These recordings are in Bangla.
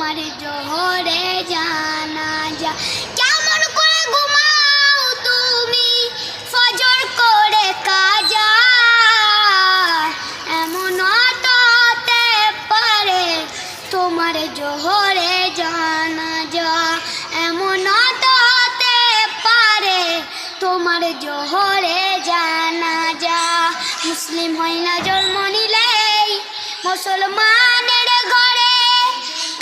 তোমার জোহরে জানাজা। কেমন করে ঘুমাও তুমি ফজর করে কাজা, এমন তো হতে পারে তোমার জোহরে জানাজা, এমন তো হতে পারে তোমার জোহরে জানাজা। মুসলিম হয় না জন্ম নিলেই মুসলমানের ঘরে,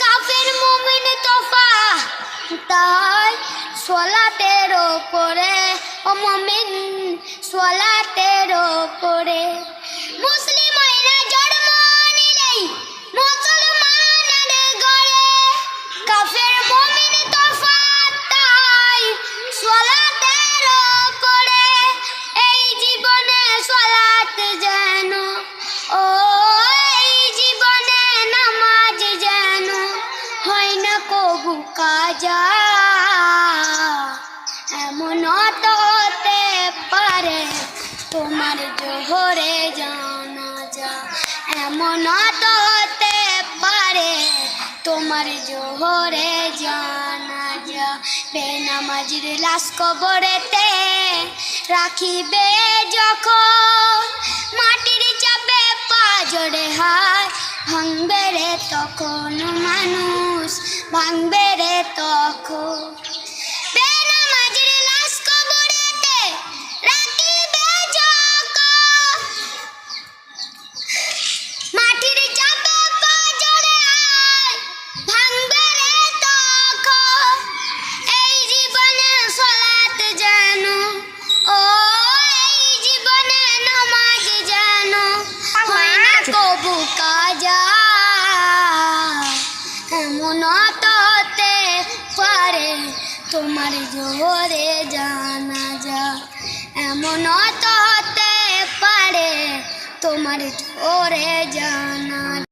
কাফের মুমিন তোফা তাই সোলাতের ওপরে, ও মুমিন সোলাতের ওপরে। মুসলিম হয় না জন্ম নিলেই মুসলমানের ঘরে, কাফের মুমিন তোফা তাই সোলাতের ওপরে। এই জীবনে সোলাত যেন, ও এই জীবনে নামাজ যেন হয় না কবু কাজা, এমন তো হতে পারে তোমার জোহরে জানাজা, এমন তো হতে পারে তোমার জোহরে জানাজা। বেনামাজির লাশ কবরেতে রাখিবে যখন, মাটির চাপে পা জড়ে হায় ভাঙবে রে তখন, মানুষ ভাঙবে রে তখন। বেনামাজির লাশ কবরেতে রাখিবে যখন, মাটির চাপে পা জড়ে হায় ভাঙবে রে তখন। এই জীবনে সালাত যেন, ও এই জীবনে নামাজ যেন হয় না কবু কাজা, এমন তো হতে পারে তোমার জোহরে জানাজা, এমন তো হতে পারে তোমার জোহরে জানাজা।